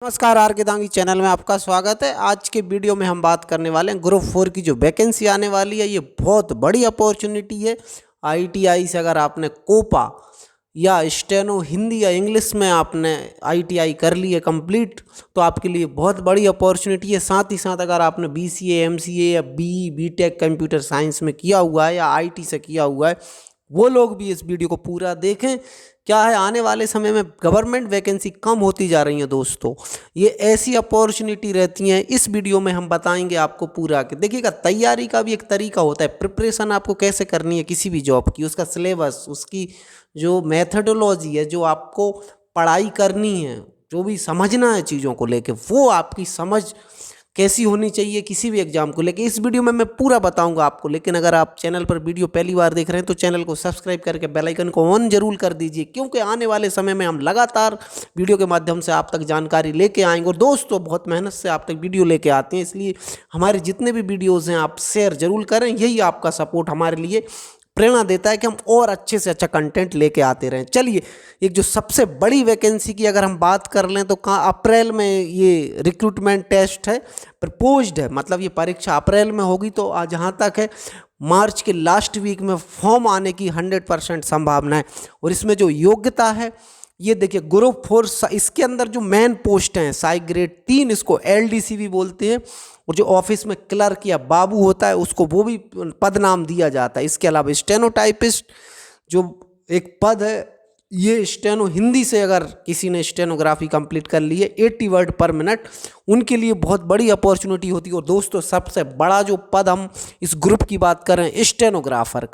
नमस्कार, आर के दांगी चैनल में आपका स्वागत है। आज के वीडियो में हम बात करने वाले हैं ग्रुप 4 की जो वैकेंसी आने वाली है। ये बहुत बड़ी अपॉर्चुनिटी है। आईटीआई से अगर आपने कोपा या स्टेनो हिंदी या इंग्लिश में आपने आईटीआई कर ली है कंप्लीट, तो आपके लिए बहुत बड़ी अपॉर्चुनिटी है। साथ ही साथ अगर आपने बीसीए, एमसीए या बीटेक कंप्यूटर साइंस में किया हुआ है या आईटी से किया हुआ है, वो लोग भी इस वीडियो को पूरा देखें। क्या है, आने वाले समय में गवर्नमेंट वैकेंसी कम होती जा रही है दोस्तों। ये ऐसी अपॉर्चुनिटी रहती हैं, इस वीडियो में हम बताएंगे आपको पूरा। कि देखिएगा, तैयारी का भी एक तरीका होता है। प्रिपरेशन आपको कैसे करनी है किसी भी जॉब की, उसका सिलेबस, उसकी जो मेथडोलॉजी है, जो आपको पढ़ाई करनी है, जो भी समझना है चीज़ों को लेके, वो आपकी समझ कैसी होनी चाहिए किसी भी एग्जाम को लेके, इस वीडियो में मैं पूरा बताऊंगा आपको। लेकिन अगर आप चैनल पर वीडियो पहली बार देख रहे हैं तो चैनल को सब्सक्राइब करके बेल आइकन को ऑन जरूर कर दीजिए, क्योंकि आने वाले समय में हम लगातार वीडियो के माध्यम से आप तक जानकारी लेके आएंगे। और दोस्तों, बहुत मेहनत से आप तक वीडियो लेके आते हैं, इसलिए हमारे जितने भी वीडियोज़ हैं आप शेयर जरूर करें। यही आपका सपोर्ट हमारे लिए प्रेरणा देता है कि हम और अच्छे से अच्छा कंटेंट लेके आते रहें। चलिए, एक जो सबसे बड़ी वैकेंसी की अगर हम बात कर लें तो कहाँ अप्रैल में ये रिक्रूटमेंट टेस्ट है, प्रपोज्ड है, मतलब ये परीक्षा अप्रैल में होगी। तो जहाँ तक है, मार्च के लास्ट वीक में फॉर्म आने की 100% संभावना है। और इसमें जो योग्यता है, ये देखिए, ग्रुप 4 इसके अंदर जो मेन पोस्ट हैं, साई ग्रेड 3, इसको एलडीसी भी बोलते हैं। और जो ऑफिस में क्लर्क या बाबू होता है, उसको वो भी पद नाम दिया जाता है। इसके अलावा स्टेनोटाइपिस्ट जो एक पद है, ये स्टेनो हिंदी से अगर किसी ने स्टेनोग्राफी कंप्लीट कर ली है 80 वर्ड पर मिनट, उनके लिए बहुत बड़ी अपॉर्चुनिटी होती है। और दोस्तों, सबसे बड़ा जो पद हम इस ग्रुप की बात कर रहे हैं, स्टेनोग्राफर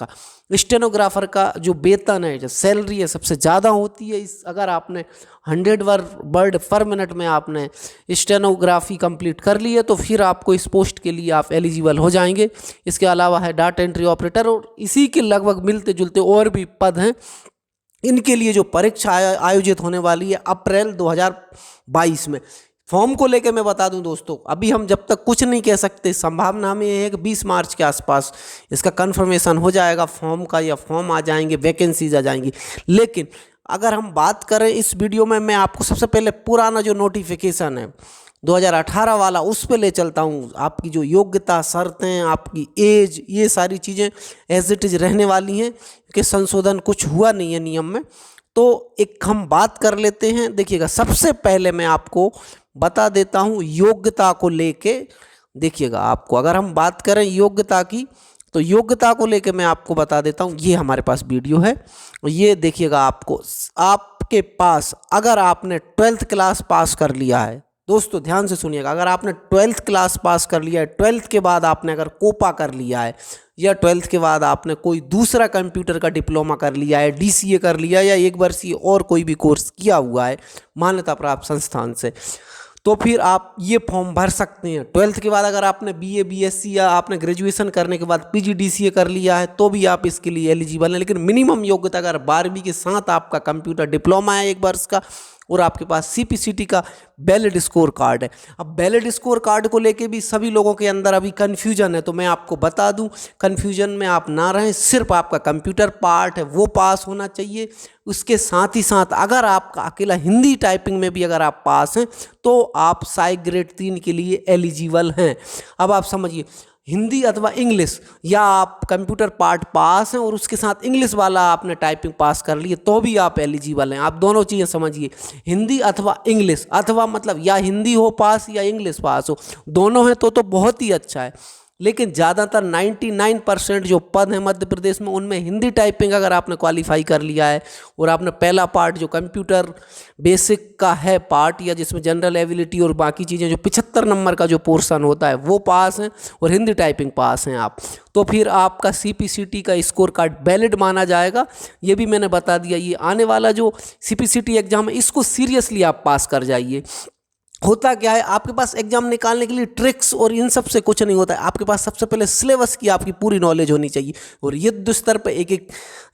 का जो वेतन है, जो सैलरी है, सबसे ज़्यादा होती है। इस अगर आपने 100 वर्ड पर मिनट में आपने स्टेनोग्राफी कंप्लीट कर ली है तो फिर आपको इस पोस्ट के लिए आप एलिजिबल हो जाएंगे। इसके अलावा है डाटा एंट्री ऑपरेटर, और इसी के लगभग मिलते जुलते और भी पद हैं। इनके लिए जो परीक्षा आयोजित होने वाली है अप्रैल 2022 में। फॉर्म को लेकर मैं बता दूं दोस्तों, अभी हम जब तक कुछ नहीं कह सकते, संभावना हमें ये है कि 20 मार्च के आसपास इसका कंफर्मेशन हो जाएगा फॉर्म का, या फॉर्म आ जाएंगे, वैकेंसीज आ जाएंगी। लेकिन अगर हम बात करें इस वीडियो में, मैं आपको सबसे पहले पुराना जो नोटिफिकेशन है 2018 वाला, उस पे ले चलता हूँ। आपकी जो योग्यता, शर्तें, आपकी एज, ये सारी चीज़ें एज इट इज रहने वाली हैं, कि संशोधन कुछ हुआ नहीं है नियम में। तो एक हम बात कर लेते हैं। देखिएगा, सबसे पहले मैं आपको बता देता हूँ योग्यता को लेके। देखिएगा, आपको अगर हम बात करें योग्यता की, तो योग्यता को लेके मैं आपको बता देता हूँ। ये हमारे पास वीडियो है, ये देखिएगा। आपके पास अगर आपने 12th क्लास पास कर लिया है, दोस्तों ध्यान से सुनिएगा, अगर आपने 12th क्लास पास कर लिया है, 12th के बाद आपने अगर कोपा कर लिया है, या 12th के बाद आपने कोई दूसरा कंप्यूटर का डिप्लोमा कर लिया है, डीसीए कर लिया, या एक वर्षीय और कोई भी कोर्स किया हुआ है मान्यता प्राप्त संस्थान से, तो फिर आप ये फॉर्म भर सकते हैं। 12th के बाद अगर आपने बीए, बीएससी या आपने ग्रेजुएशन करने के बाद पीजीडीसीए कर लिया है, तो भी आप इसके लिए एलिजिबल हैं। लेकिन मिनिमम योग्यता अगर 12वीं के साथ आपका कंप्यूटर डिप्लोमा है 1 वर्ष का, और आपके पास सीपीसीटी का वैलिड स्कोर कार्ड है। अब वैलिड स्कोर कार्ड को लेके भी सभी लोगों के अंदर अभी कन्फ्यूजन है, तो मैं आपको बता दूं, कन्फ्यूजन में आप ना रहें। सिर्फ आपका कंप्यूटर पार्ट है वो पास होना चाहिए। उसके साथ ही साथ अगर आपका अकेला हिंदी टाइपिंग में भी अगर आप पास हैं, तो आप साई ग्रेड 3 के लिए एलिजिबल हैं। अब आप समझिए, हिंदी अथवा इंग्लिश, या आप कंप्यूटर पार्ट पास हैं और उसके साथ इंग्लिश वाला आपने टाइपिंग पास कर लिए, तो भी आप एलिजिबल हैं। आप दोनों चीज़ें समझिए, हिंदी अथवा इंग्लिश, अथवा मतलब या हिंदी हो पास या इंग्लिश पास हो, दोनों हैं तो बहुत ही अच्छा है। लेकिन ज़्यादातर 99% जो पद हैं मध्य प्रदेश में, उनमें हिंदी टाइपिंग अगर आपने क्वालिफाई कर लिया है, और आपने पहला पार्ट जो कंप्यूटर बेसिक का है पार्ट, या जिसमें जनरल एबिलिटी और बाकी चीज़ें जो 75 नंबर का जो पोर्शन होता है वो पास हैं, और हिंदी टाइपिंग पास हैं आप, तो फिर आपका सीपीसीटी का स्कोर कार्ड वैलिड माना जाएगा। ये भी मैंने बता दिया। ये आने वाला जो सीपीसीटी एग्ज़ाम है, इसको सीरियसली आप पास कर जाइए। होता क्या है, आपके पास एग्जाम निकालने के लिए ट्रिक्स और इन सब से कुछ नहीं होता है। आपके पास सबसे पहले सिलेबस की आपकी पूरी नॉलेज होनी चाहिए, और युद्ध स्तर पर एक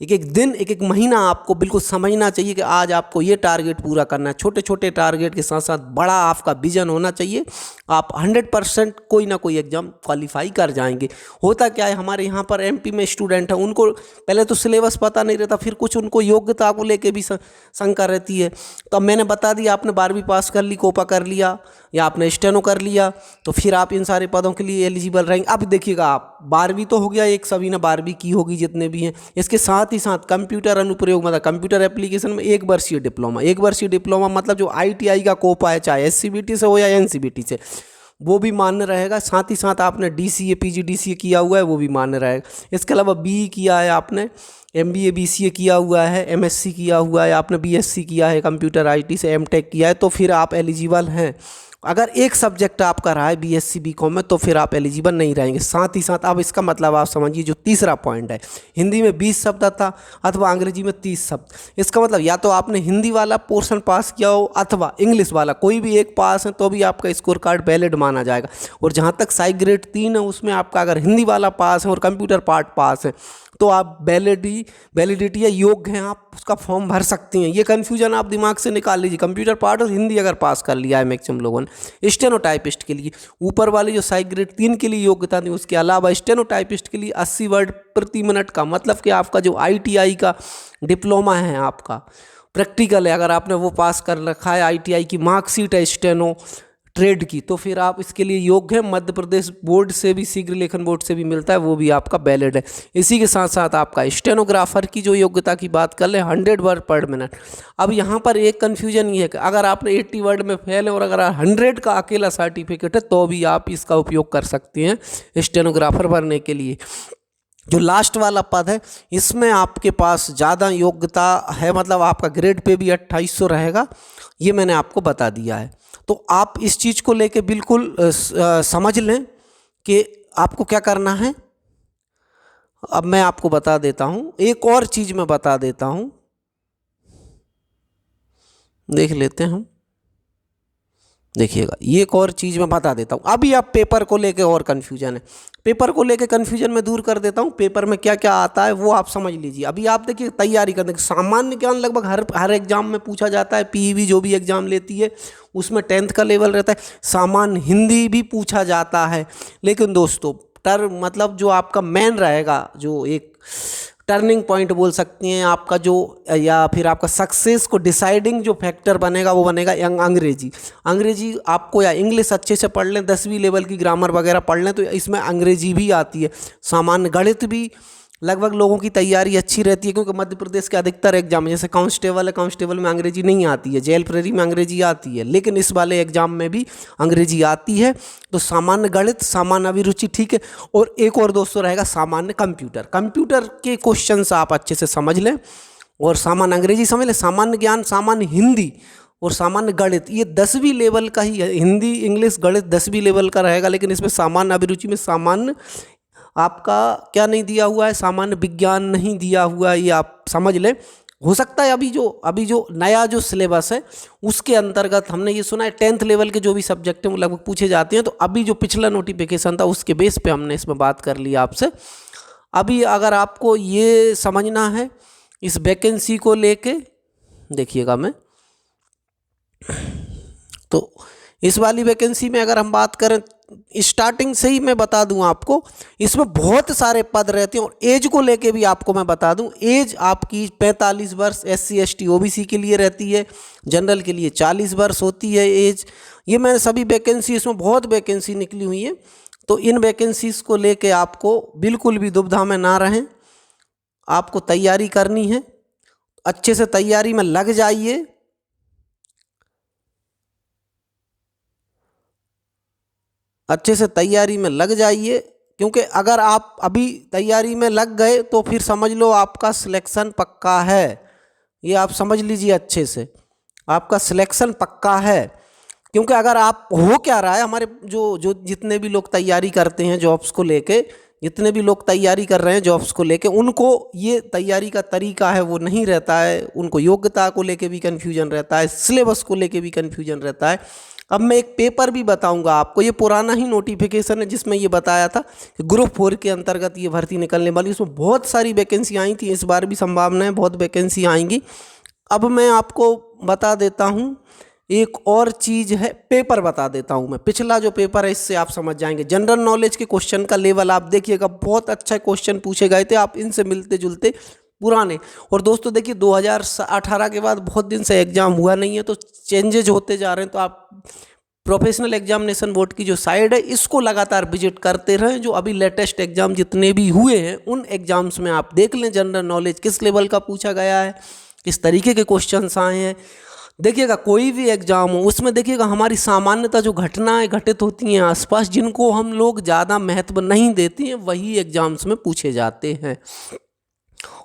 एक दिन, एक एक महीना आपको बिल्कुल समझना चाहिए कि आज आपको ये टारगेट पूरा करना है। छोटे छोटे टारगेट के साथ साथ बड़ा आपका विजन होना चाहिए। आप 100% कोई ना कोई एग्जाम क्वालिफाई कर जाएंगे। होता क्या है, हमारे यहाँ पर एमपी में स्टूडेंट हैं, उनको पहले तो सिलेबस पता नहीं रहता, फिर कुछ उनको योग्यता को लेके भी शंका रहती है। तो अब मैंने बता दिया, आपने 12वीं पास कर ली, कोपा कर लिया, लिया या आपने स्टेनो कर लिया तो फिर आप इन सारे पदों के लिए एलिजिबल रहेंगे। अब देखिएगा, आप 12वीं तो हो गया, एक सभी ने 12वीं की होगी जितने भी हैं। इसके साथ ही साथ कंप्यूटर अनुप्रयोग मतलब कंप्यूटर एप्लीकेशन में 1 वर्षीय डिप्लोमा। 1 वर्षीय डिप्लोमा मतलब जो ITI का कोपा है, चाहे SCBT से हो या NCBT से, वो भी मान्य रहेगा। साथ ही साथ आपने DCA PGDCA किया हुआ है, वो भी मान्य रहेगा। इसके अलावा BE किया है आपने, MBA BCA किया हुआ है, MSc किया हुआ है, आपने BSc किया है कंप्यूटर IT से, MTech किया है, तो फिर आप एलिजिबल हैं। अगर एक सब्जेक्ट आपका रहा है BSc BCom में तो फिर आप एलिजिबल नहीं रहेंगे। साथ ही साथ अब इसका मतलब आप समझिए, जो तीसरा पॉइंट है, हिंदी में 20 शब्द था अथवा अंग्रेजी में 30 शब्द। इसका मतलब या तो आपने हिंदी वाला पोर्शन पास किया हो अथवा इंग्लिश वाला, कोई भी एक पास है तो भी आपका स्कोर कार्ड वैलिड माना जाएगा। और जहाँ तक साई ग्रेड 3 है, उसमें आपका अगर हिंदी वाला पास है और कंप्यूटर पार्ट पास है तो आप वैलिडिटी या योग्य हैं, आप उसका फॉर्म भर सकती हैं। ये कन्फ्यूजन आप दिमाग से निकाल लीजिए। कंप्यूटर पार्ट और हिंदी अगर पास कर लिया है मैक्सिमम लोगों ने, स्टेनोटाइपिस्ट के लिए ऊपर वाली जो साई ग्रेड 3 के लिए योग्यता थी, उसके अलावा स्टेनोटाइपिस्ट के लिए 80 वर्ड प्रति मिनट का, मतलब कि आपका जो ITI का डिप्लोमा है, आपका प्रैक्टिकल है, अगर आपने वो पास कर रखा है, ITI की मार्कशीट है स्टेनो ट्रेड की, तो फिर आप इसके लिए योग्य हैं। मध्य प्रदेश बोर्ड से भी, शीघ्र लेखन बोर्ड से भी मिलता है, वो भी आपका वैलिड है। इसी के साथ साथ आपका स्टेनोग्राफर की जो योग्यता की बात कर ले, 100 वर्ड पर मिनट। अब यहाँ पर एक कन्फ्यूजन ये है कि अगर आपने 80 वर्ड में फेल है और अगर 100 का अकेला सर्टिफिकेट है तो भी आप इसका उपयोग कर सकते हैं स्टेनोग्राफर भरने के लिए। जो लास्ट वाला पद है, इसमें आपके पास ज़्यादा योग्यता है, मतलब आपका ग्रेड पे भी 2800 रहेगा, ये मैंने आपको बता दिया है। तो आप इस चीज़ को लेके बिल्कुल समझ लें कि आपको क्या करना है। अब मैं आपको बता देता हूँ, एक और चीज़ मैं बता देता हूँ, देख लेते हैं हम। देखिएगा, ये एक और चीज़ मैं बता देता हूँ। अभी आप पेपर को लेके और कन्फ्यूजन है, पेपर को लेके कन्फ्यूजन मैं दूर कर देता हूँ। पेपर में क्या क्या आता है वो आप समझ लीजिए। अभी आप देखिए, तैयारी करने के सामान्य ज्ञान लगभग हर एग्जाम में पूछा जाता है। PEV जो भी एग्जाम लेती है उसमें 10th का लेवल रहता है। सामान्य हिंदी भी पूछा जाता है, लेकिन दोस्तों मतलब जो आपका मेन रहेगा, जो एक टर्निंग पॉइंट बोल सकती हैं आपका, जो या फिर आपका सक्सेस को डिसाइडिंग जो फैक्टर बनेगा वो बनेगा अंग्रेजी आपको, या इंग्लिश अच्छे से पढ़ लें, 10वीं लेवल की ग्रामर वगैरह पढ़ लें तो इसमें अंग्रेजी भी आती है। सामान्य गणित भी लगभग लोगों की तैयारी अच्छी रहती है, क्योंकि मध्य प्रदेश के अधिकतर एग्जाम, जैसे कांस्टेबल है, कांस्टेबल में अंग्रेजी नहीं आती है, जेल प्रेरी में अंग्रेजी आती है, लेकिन इस वाले एग्जाम में भी अंग्रेजी आती है। तो सामान्य गणित, सामान्य अभिरुचि, ठीक है। और एक और दोस्तों रहेगा सामान्य कंप्यूटर के क्वेश्चंस आप अच्छे से समझ लें और सामान्य अंग्रेजी समझ लें। सामान्य ज्ञान, सामान्य हिंदी और सामान्य गणित, ये 10वीं लेवल का ही है। हिंदी इंग्लिश गणित 10वीं लेवल का रहेगा, लेकिन इसमें सामान्य अभिरुचि में सामान्य आपका क्या नहीं दिया हुआ है, सामान्य विज्ञान नहीं दिया हुआ है, ये आप समझ लें। हो सकता है अभी जो नया जो सिलेबस है उसके अंतर्गत हमने ये सुना है 10th लेवल के जो भी सब्जेक्ट हैं वो लगभग पूछे जाते हैं। तो अभी जो पिछला नोटिफिकेशन था उसके बेस पे हमने इसमें बात कर ली आपसे। अभी अगर आपको ये समझना है इस वैकेंसी को लेके, देखिएगा मैं, तो इस वाली वैकेंसी में अगर हम बात करें, स्टार्टिंग से ही मैं बता दूं आपको, इसमें बहुत सारे पद रहते हैं। और एज को लेके भी आपको मैं बता दूं, एज आपकी 45 वर्ष SC ST OBC के लिए रहती है, जनरल के लिए 40 वर्ष होती है एज। ये मैंने सभी वैकेंसी, इसमें बहुत वैकेंसी निकली हुई है, तो इन वैकेंसीज को लेके आपको बिल्कुल भी दुविधा में ना रहें। आपको तैयारी करनी है, अच्छे से तैयारी में लग जाइए। अच्छे से तैयारी में लग जाइए, क्योंकि अगर आप अभी तैयारी में लग गए तो फिर समझ लो आपका सिलेक्शन पक्का है। ये आप समझ लीजिए अच्छे से, आपका सिलेक्शन पक्का है। क्योंकि अगर आप, हो क्या रहा है, हमारे जो जितने भी लोग तैयारी करते हैं जॉब्स को लेके, जितने भी लोग तैयारी कर रहे हैं जॉब्स को लेके, उनको ये तैयारी का तरीका है वो नहीं रहता है। उनको योग्यता को लेके भी कन्फ्यूजन रहता है, सिलेबस को लेके भी कन्फ्यूजन रहता है। अब मैं एक पेपर भी बताऊंगा आपको, ये पुराना ही नोटिफिकेशन है जिसमें ये बताया था कि ग्रुप 4 के अंतर्गत ये भर्ती निकलने वाली, उसमें बहुत सारी वैकेंसी आई थी। इस बार भी संभावना है बहुत वैकेंसी आएंगी। अब मैं आपको बता देता हूँ एक और चीज़ है, पेपर बता देता हूँ मैं। पिछला जो पेपर है इससे आप समझ जाएंगे। जनरल नॉलेज के क्वेश्चन का लेवल आप देखिएगा, बहुत अच्छा क्वेश्चन पूछे गए थे, आप इनसे मिलते जुलते पुराने। और दोस्तों देखिए 2018 के बाद बहुत दिन से एग्ज़ाम हुआ नहीं है, तो चेंजेज होते जा रहे हैं। तो आप प्रोफेशनल एग्जामिनेशन बोर्ड की जो साइट है इसको लगातार विजिट करते रहें। जो अभी लेटेस्ट एग्जाम जितने भी हुए हैं उन एग्जाम्स में आप देख लें जनरल नॉलेज किस लेवल का पूछा गया है, किस तरीके के क्वेश्चंस आए हैं। देखिएगा कोई भी एग्ज़ाम हो उसमें देखिएगा हमारी सामान्यतः जो घटनाएं घटित होती हैं आसपास, जिनको हम लोग ज़्यादा महत्व नहीं देते हैं, वही एग्ज़ाम्स में पूछे जाते हैं।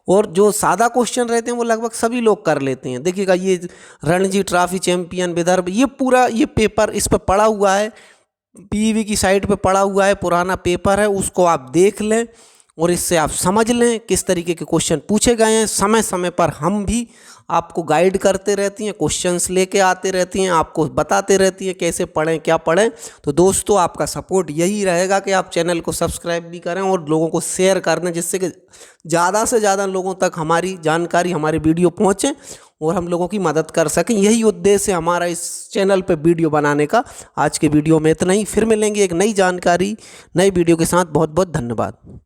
और जो सादा क्वेश्चन रहते हैं वो लगभग सभी लोग कर लेते हैं। देखिएगा ये रणजी ट्रॉफी चैंपियन विदर्भ, ये पूरा ये पेपर इस पर पड़ा हुआ है, पीईबी की साइट पे पड़ा हुआ है, पुराना पेपर है, उसको आप देख लें और इससे आप समझ लें किस तरीके के क्वेश्चन पूछे गए हैं। समय समय पर हम भी आपको गाइड करते रहती हैं, क्वेश्चंस लेके आते रहती हैं, आपको बताते रहती हैं कैसे पढ़ें क्या पढ़ें। तो दोस्तों आपका सपोर्ट यही रहेगा कि आप चैनल को सब्सक्राइब भी करें और लोगों को शेयर कर दें, जिससे कि ज़्यादा से ज़्यादा लोगों तक हमारी जानकारी, हमारे वीडियो पहुँचे और हम लोगों की मदद कर सकें। यही उद्देश्य है हमारा इस चैनल पे वीडियो बनाने का। आज के वीडियो में इतना ही, फिर मिलेंगे एक नई जानकारी नई वीडियो के साथ। बहुत बहुत धन्यवाद।